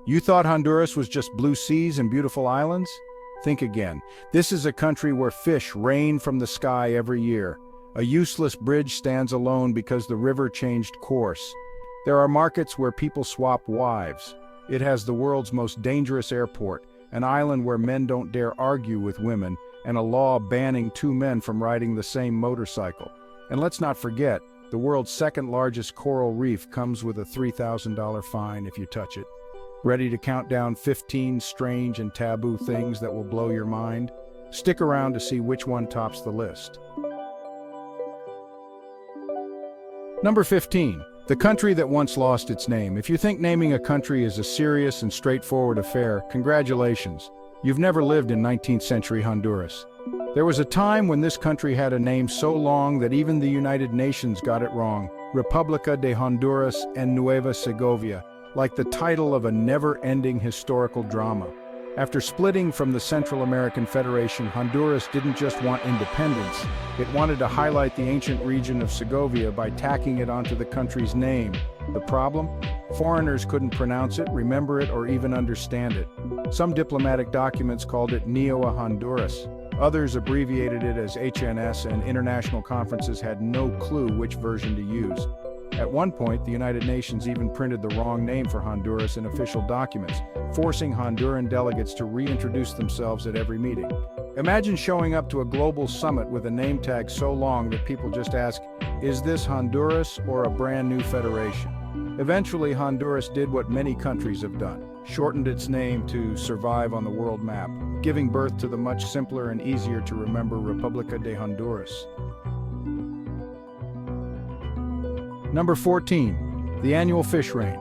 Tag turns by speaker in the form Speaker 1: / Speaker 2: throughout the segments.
Speaker 1: You thought Honduras was just blue seas and beautiful islands? Think again. This is a country where fish rain from the sky every year. A useless bridge stands alone because the river changed course. There are markets where people swap wives. It has the world's most dangerous airport, an island where men don't dare argue with women, and a law banning two men from riding the same motorcycle. And let's not forget, the world's second largest coral reef comes with a $3,000 fine if you touch it. Ready to count down 15 strange and taboo things that will blow your mind? Stick around to see which one tops the list. Number 15. The country that once lost its name. If you think naming a country is a serious and straightforward affair, congratulations. You've never lived in 19th century Honduras. There was a time when this country had a name so long that even the United Nations got it wrong. República de Honduras and Nueva Segovia, like the title of a never-ending historical drama. After splitting from the Central American Federation, Honduras didn't just want independence, it wanted to highlight the ancient region of Segovia by tacking it onto the country's name. The problem? Foreigners couldn't pronounce it, remember it, or even understand it. Some diplomatic documents called it Neo Honduras. Others abbreviated it as HNS, and international conferences had no clue which version to use. At one point, the United Nations even printed the wrong name for Honduras in official documents, forcing Honduran delegates to reintroduce themselves at every meeting. Imagine showing up to a global summit with a name tag so long that people just ask, is this Honduras or a brand new federation? Eventually, Honduras did what many countries have done, shortened its name to survive on the world map, giving birth to the much simpler and easier to remember República de Honduras. Number 14. The annual fish rain.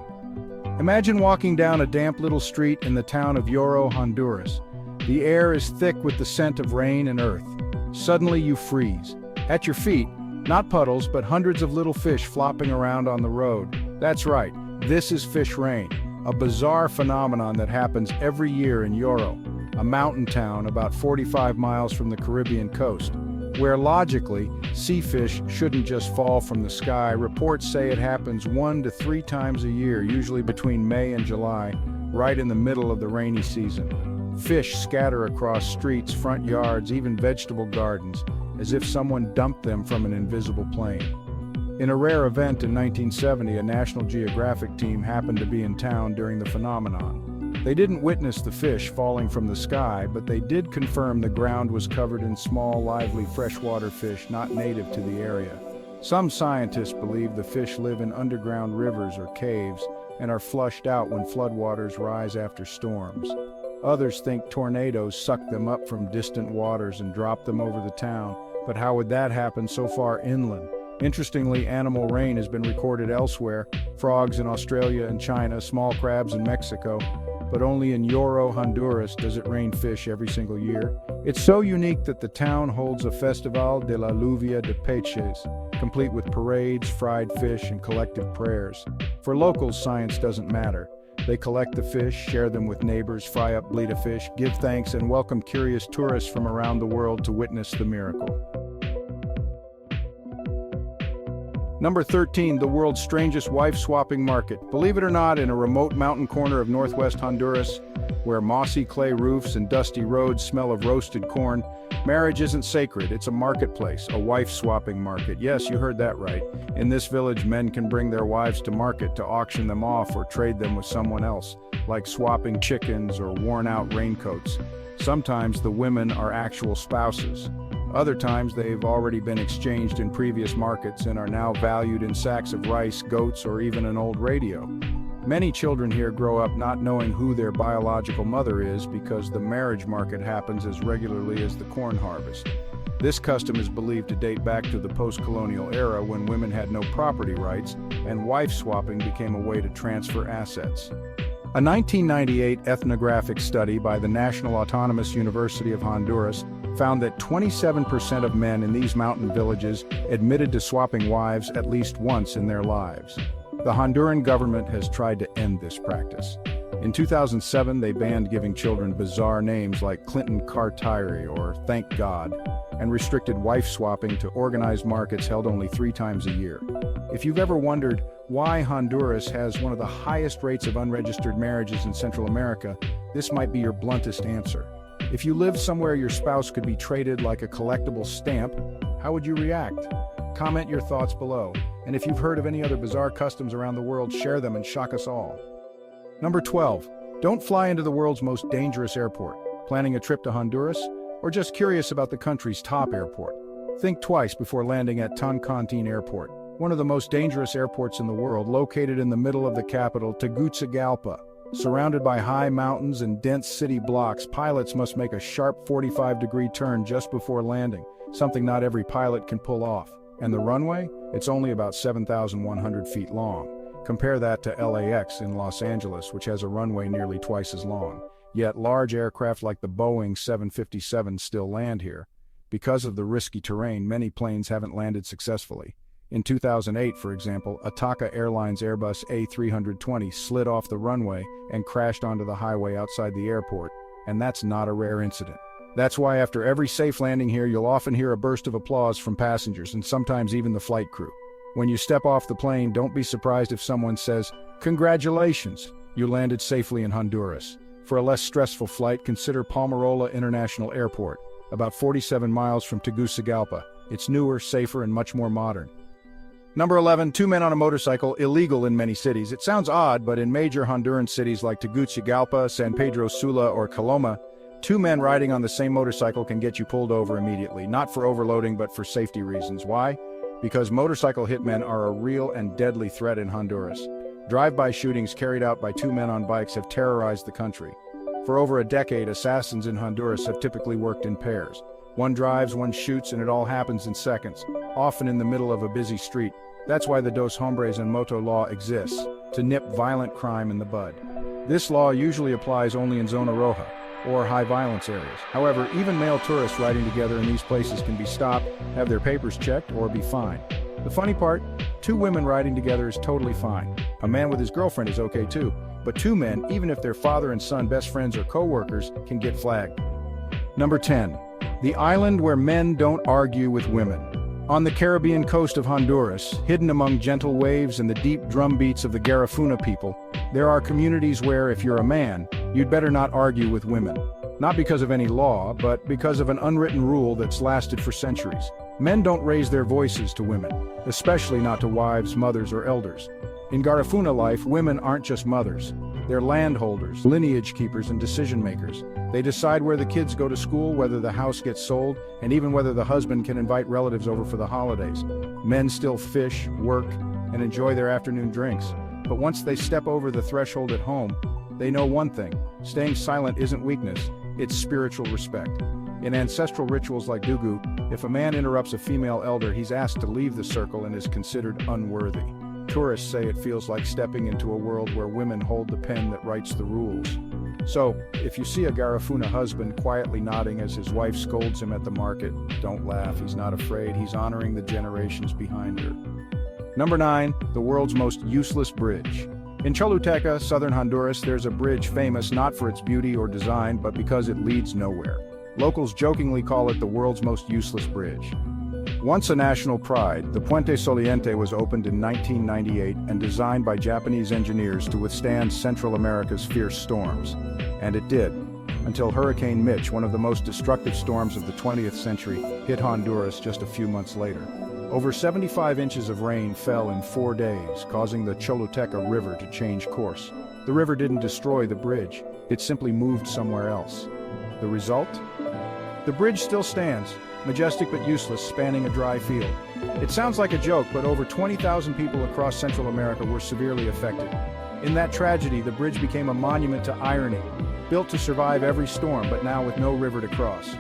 Speaker 1: Imagine walking down a damp little street in the town of Yoro, Honduras. The air is thick with the scent of rain and earth. Suddenly you freeze. At your feet, not puddles, but hundreds of little fish flopping around on the road. That's right, this is fish rain, a bizarre phenomenon that happens every year in Yoro, a mountain town about 45 miles from the Caribbean coast, where logically, sea fish shouldn't just fall from the sky. Reports say it happens 1 to 3 times a year, usually between May and July, right in the middle of the rainy season. Fish scatter across streets, front yards, even vegetable gardens, as if someone dumped them from an invisible plane. In a rare event in 1970, a National Geographic team happened to be in town during the phenomenon. They didn't witness the fish falling from the sky, but they did confirm the ground was covered in small, lively freshwater fish not native to the area. Some scientists believe the fish live in underground rivers or caves and are flushed out when floodwaters rise after storms. Others think tornadoes suck them up from distant waters and drop them over the town, but how would that happen so far inland? Interestingly, animal rain has been recorded elsewhere, frogs in Australia and China, small crabs in Mexico, but only in Yoro, Honduras does it rain fish every single year. It's so unique that the town holds a Festival de la Lluvia de Peces, complete with parades, fried fish, and collective prayers. For locals, science doesn't matter. They collect the fish, share them with neighbors, fry up blita fish, give thanks, and welcome curious tourists from around the world to witness the miracle. Number 13, the world's strangest wife-swapping market. Believe it or not, in a remote mountain corner of northwest Honduras, where mossy clay roofs and dusty roads smell of roasted corn, marriage isn't sacred, it's a marketplace, a wife-swapping market. Yes, you heard that right. In this village, men can bring their wives to market to auction them off or trade them with someone else, like swapping chickens or worn-out raincoats. Sometimes the women are actual spouses. Other times they've already been exchanged in previous markets and are now valued in sacks of rice, goats, or even an old radio. Many children here grow up not knowing who their biological mother is because the marriage market happens as regularly as the corn harvest. This custom is believed to date back to the post-colonial era when women had no property rights and wife swapping became a way to transfer assets. A 1998 ethnographic study by the National Autonomous University of Honduras found that 27% of men in these mountain villages admitted to swapping wives at least once in their lives. The Honduran government has tried to end this practice. In 2007, they banned giving children bizarre names like Clinton Cartier or Thank God. and restricted wife swapping to organized markets held only 3 times a year. If you've ever wondered why Honduras has one of the highest rates of unregistered marriages in Central America, this might be your bluntest answer. If you lived somewhere your spouse could be traded like a collectible stamp, how would you react? Comment your thoughts below, and if you've heard of any other bizarre customs around the world, share them and shock us all. Number 12. Don't fly into the world's most dangerous airport. Planning a trip to Honduras? Or just curious about the country's top airport? Think twice before landing at Kinglaty Airport, one of the most dangerous airports in the world, located in the middle of the capital, Tegucigalpa. Surrounded by high mountains and dense city blocks, pilots must make a sharp 45-degree turn just before landing, something not every pilot can pull off. And the runway? It's only about 7,100 feet long. Compare that to LAX in Los Angeles, which has a runway nearly twice as long. Yet large aircraft like the Boeing 757 still land here. Because of the risky terrain, many planes haven't landed successfully. In 2008, for example, a Taka Airlines Airbus A320 slid off the runway and crashed onto the highway outside the airport, and that's not a rare incident. That's why after every safe landing here, you'll often hear a burst of applause from passengers and sometimes even the flight crew. When you step off the plane, don't be surprised if someone says, "Congratulations, you landed safely in Honduras." For a less stressful flight, consider Palmarola International Airport, about 47 miles from Tegucigalpa. It's newer, safer, and much more modern. Number 11. 2 men on a motorcycle, illegal in many cities. It sounds odd, but in major Honduran cities like Tegucigalpa, San Pedro Sula, or Coloma, 2 men riding on the same motorcycle can get you pulled over immediately, not for overloading but for safety reasons. Why? Because motorcycle hitmen are a real and deadly threat in Honduras. Drive-by shootings carried out by 2 men on bikes have terrorized the country. For over a decade, assassins in Honduras have typically worked in pairs. One drives, one shoots, and it all happens in seconds, often in the middle of a busy street. That's why the Dos Hombres en Moto law exists, to nip violent crime in the bud. This law usually applies only in Zona Roja, or high-violence areas. However, even male tourists riding together in these places can be stopped, have their papers checked, or be fined. The funny part, 2 women riding together is totally fine. A man with his girlfriend is okay too, but 2 men, even if they're father and son, best friends, or co-workers, can get flagged. Number 10. The island where men don't argue with women. On the Caribbean coast of Honduras, hidden among gentle waves and the deep drum beats of the Garifuna people, there are communities where, if you're a man, you'd better not argue with women. Not because of any law, but because of an unwritten rule that's lasted for centuries. Men don't raise their voices to women, especially not to wives, mothers, or elders. In Garifuna life, women aren't just mothers. They're landholders, lineage keepers, and decision makers. They decide where the kids go to school, whether the house gets sold, and even whether the husband can invite relatives over for the holidays. Men still fish, work, and enjoy their afternoon drinks. But once they step over the threshold at home, they know one thing: staying silent isn't weakness, it's spiritual respect. In ancestral rituals like Dugu, if a man interrupts a female elder, he's asked to leave the circle and is considered unworthy. Tourists say it feels like stepping into a world where women hold the pen that writes the rules. So, if you see a Garifuna husband quietly nodding as his wife scolds him at the market, don't laugh, he's not afraid, he's honoring the generations behind her. Number 9. The world's most useless bridge. In Choluteca, southern Honduras, there's a bridge famous not for its beauty or design, but because it leads nowhere. Locals jokingly call it the world's most useless bridge. Once a national pride, the Puente Soliente was opened in 1998 and designed by Japanese engineers to withstand Central America's fierce storms. And it did, until Hurricane Mitch, one of the most destructive storms of the 20th century, hit Honduras just a few months later. Over 75 inches of rain fell in 4 days, causing the Choluteca River to change course. The river didn't destroy the bridge, it simply moved somewhere else. The result? The bridge still stands, majestic but useless, spanning a dry field. It sounds like a joke, but over 20,000 people across Central America were severely affected. In that tragedy, the bridge became a monument to irony, built to survive every storm, but now with no river to cross.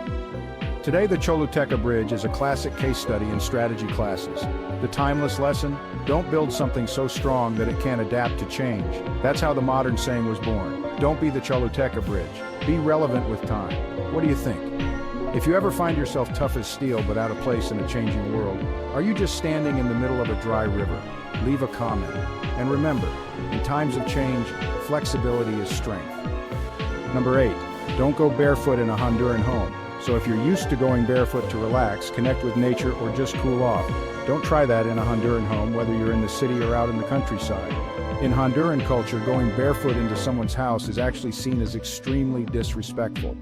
Speaker 1: Today, the Choluteca Bridge is a classic case study in strategy classes. The timeless lesson: don't build something so strong that it can't adapt to change. That's how the modern saying was born. Don't be the Choluteca Bridge. Be relevant with time. What do you think? If you ever find yourself tough as steel but out of place in a changing world, are you just standing in the middle of a dry river? Leave a comment. And remember, in times of change, flexibility is strength. Number 8. Don't go barefoot in a Honduran home. So if you're used to going barefoot to relax, connect with nature, or just cool off, don't try that in a Honduran home, whether you're in the city or out in the countryside. In Honduran culture, going barefoot into someone's house is actually seen as extremely disrespectful,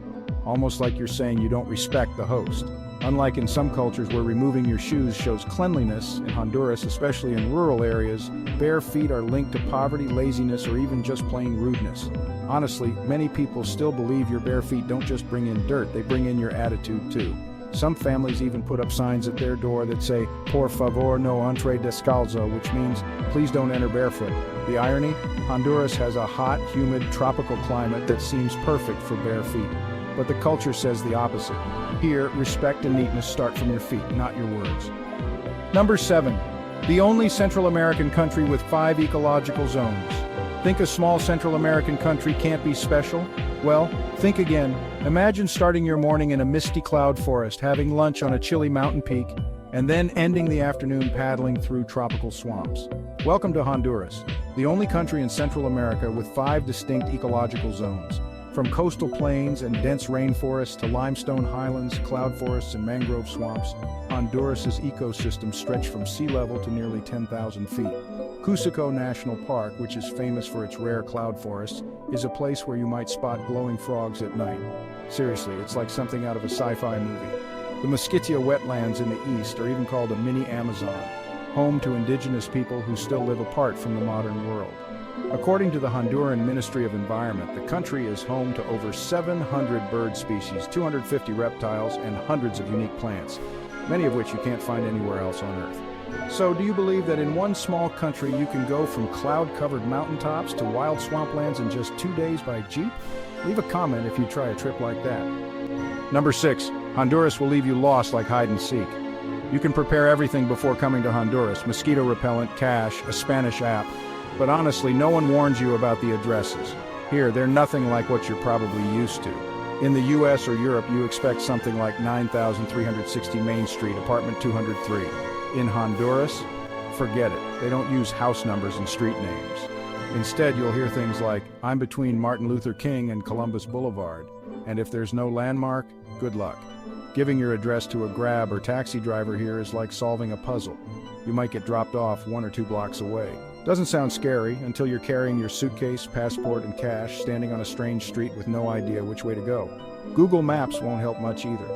Speaker 1: almost like you're saying you don't respect the host. Unlike in some cultures where removing your shoes shows cleanliness, in Honduras, especially in rural areas, bare feet are linked to poverty, laziness, or even just plain rudeness. Honestly, many people still believe your bare feet don't just bring in dirt, they bring in your attitude too. Some families even put up signs at their door that say, "Por favor no entre descalzo," which means, please don't enter barefoot. The irony? Honduras has a hot, humid, tropical climate that seems perfect for bare feet. But the culture says the opposite. Here, respect and neatness start from your feet, not your words. Number 7. The only Central American country with 5 ecological zones. Think a small Central American country can't be special? Well, think again. Imagine starting your morning in a misty cloud forest, having lunch on a chilly mountain peak, and then ending the afternoon paddling through tropical swamps. Welcome to Honduras, the only country in Central America with 5 distinct ecological zones. From coastal plains and dense rainforests to limestone highlands, cloud forests, and mangrove swamps, Honduras's ecosystems stretch from sea level to nearly 10,000 feet. Cusco National Park, which is famous for its rare cloud forests, is a place where you might spot glowing frogs at night. Seriously, it's like something out of a sci-fi movie. The Mosquitia wetlands in the east are even called a mini Amazon, home to indigenous people who still live apart from the modern world. According to the Honduran Ministry of Environment, the country is home to over 700 bird species, 250 reptiles, and hundreds of unique plants, many of which you can't find anywhere else on Earth. So, do you believe that in one small country you can go from cloud-covered mountaintops to wild swamplands in just 2 days by jeep? Leave a comment if you try a trip like that. Number 6. Honduras will leave you lost like hide and seek. You can prepare everything before coming to Honduras: mosquito repellent, cash, a Spanish app. But honestly, no one warns you about the addresses. Here, they're nothing like what you're probably used to. In the US or Europe, you expect something like 9360 Main Street, apartment 203. In Honduras, forget it. They don't use house numbers and street names. Instead, you'll hear things like, "I'm between Martin Luther King and Columbus Boulevard." And if there's no landmark, good luck. Giving your address to a Grab or taxi driver here is like solving a puzzle. You might get dropped off 1 or 2 blocks away. Doesn't sound scary until you're carrying your suitcase, passport, and cash, standing on a strange street with no idea which way to go. Google Maps won't help much either.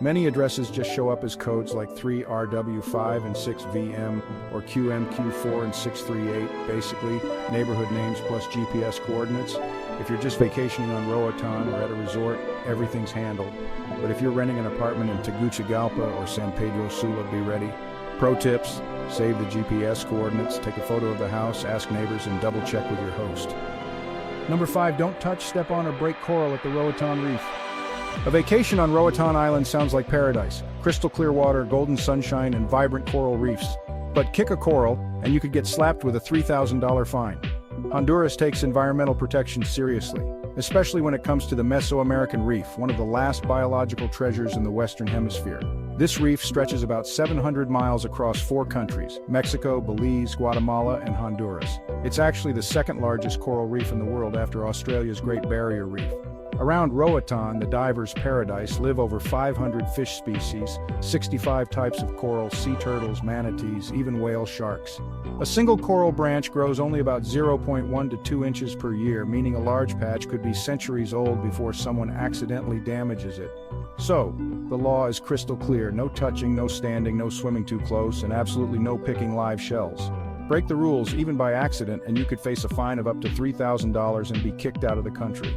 Speaker 1: Many addresses just show up as codes like 3RW5 and 6VM, or QMQ4 and 638, basically neighborhood names plus GPS coordinates. If you're just vacationing on Roatan or at a resort, everything's handled. But if you're renting an apartment in Tegucigalpa or San Pedro Sula, be ready. Pro tips: save the GPS coordinates, take a photo of the house, ask neighbors, and double check with your host. Number 5, don't touch, step on, or break coral at the Roatan Reef. A vacation on Roatan Island sounds like paradise: crystal clear water, golden sunshine, and vibrant coral reefs. But kick a coral, and you could get slapped with a $3,000 fine. Honduras takes environmental protection seriously, especially when it comes to the Mesoamerican Reef, one of the last biological treasures in the Western Hemisphere. This reef stretches about 700 miles across 4 countries: Mexico, Belize, Guatemala, and Honduras. It's actually the second largest coral reef in the world after Australia's Great Barrier Reef. Around Roatan, the diver's paradise, live over 500 fish species, 65 types of coral, sea turtles, manatees, even whale sharks. A single coral branch grows only about 0.1 to 2 inches per year, meaning a large patch could be centuries old before someone accidentally damages it. So, the law is crystal clear: no touching, no standing, no swimming too close, and absolutely no picking live shells. Break the rules even by accident and you could face a fine of up to $3,000 and be kicked out of the country.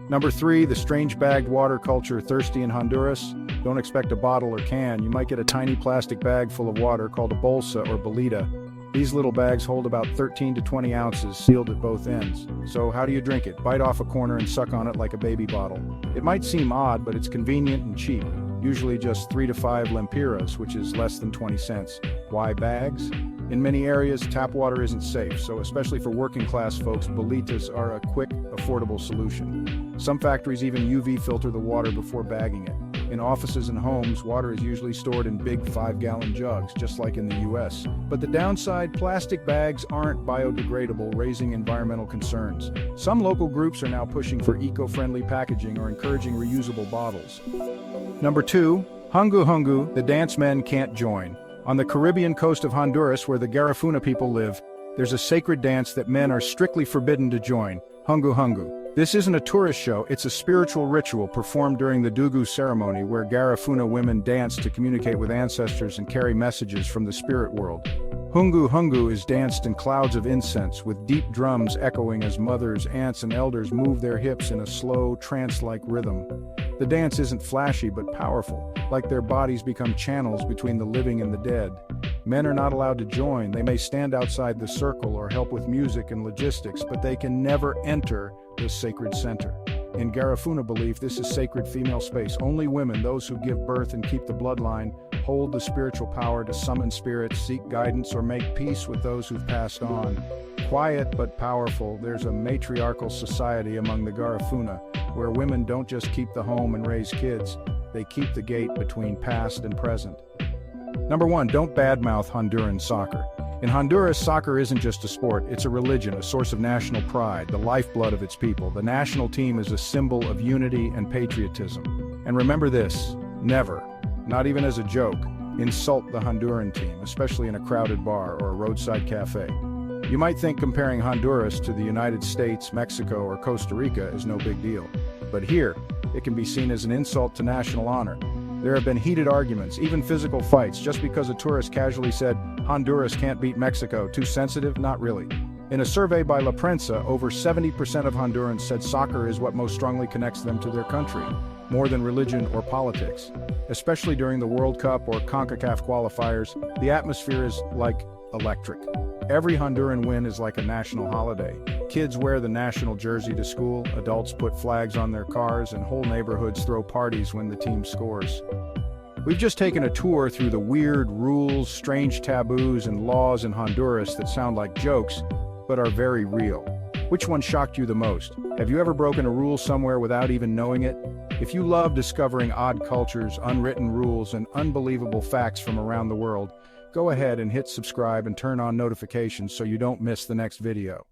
Speaker 1: Number 3, the strange bagged water culture. Thirsty in Honduras? Don't expect a bottle or can. You might get a tiny plastic bag full of water called a bolsa or bolita. These little bags hold about 13 to 20 ounces, sealed at both ends. So how do you drink it? Bite off a corner and suck on it like a baby bottle. It might seem odd, but it's convenient and cheap. Usually just 3 to 5 lempiras, which is less than 20 cents. Why bags? In many areas, tap water isn't safe, so especially for working class folks, bolitas are a quick, affordable solution. Some factories even UV filter the water before bagging it. In offices and homes, water is usually stored in big 5-gallon jugs, just like in the US. But the downside, plastic bags aren't biodegradable, raising environmental concerns. Some local groups are now pushing for eco-friendly packaging or encouraging reusable bottles. Number 2, Hungu Hungu, the dance men can't join. On the Caribbean coast of Honduras, where the Garifuna people live, there's a sacred dance that men are strictly forbidden to join, Hungu Hungu. This isn't a tourist show, it's a spiritual ritual performed during the Dugu ceremony where Garifuna women dance to communicate with ancestors and carry messages from the spirit world. Hungu Hungu is danced in clouds of incense, with deep drums echoing as mothers, aunts, and elders move their hips in a slow, trance-like rhythm. The dance isn't flashy but powerful, like their bodies become channels between the living and the dead. Men are not allowed to join. They may stand outside the circle or help with music and logistics, but they can never enter the sacred center. In Garifuna belief, this is sacred female space. Only women, those who give birth and keep the bloodline, hold the spiritual power to summon spirits, seek guidance, or make peace with those who've passed on. Quiet but powerful, there's a matriarchal society among the Garifuna, where women don't just keep the home and raise kids, they keep the gate between past and present. Number 1, don't badmouth Honduran soccer. In Honduras, soccer isn't just a sport, it's a religion, a source of national pride, the lifeblood of its people. The national team is a symbol of unity and patriotism. And remember this, never, not even as a joke, insult the Honduran team, especially in a crowded bar or a roadside cafe. You might think comparing Honduras to the United States, Mexico, or Costa Rica is no big deal. But here, it can be seen as an insult to national honor. There have been heated arguments, even physical fights, just because a tourist casually said, Honduras can't beat Mexico. Too sensitive? Not really. In a survey by La Prensa, over 70% of Hondurans said soccer is what most strongly connects them to their country, more than religion or politics. Especially during the World Cup or CONCACAF qualifiers, the atmosphere is like electric. Every Honduran win is like a national holiday. Kids wear the national jersey to school, adults put flags on their cars, and whole neighborhoods throw parties when the team scores. We've just taken a tour through the weird rules, strange taboos, and laws in Honduras that sound like jokes, but are very real. Which one shocked you the most? Have you ever broken a rule somewhere without even knowing it? If you love discovering odd cultures, unwritten rules, and unbelievable facts from around the world, go ahead and hit subscribe and turn on notifications so you don't miss the next video.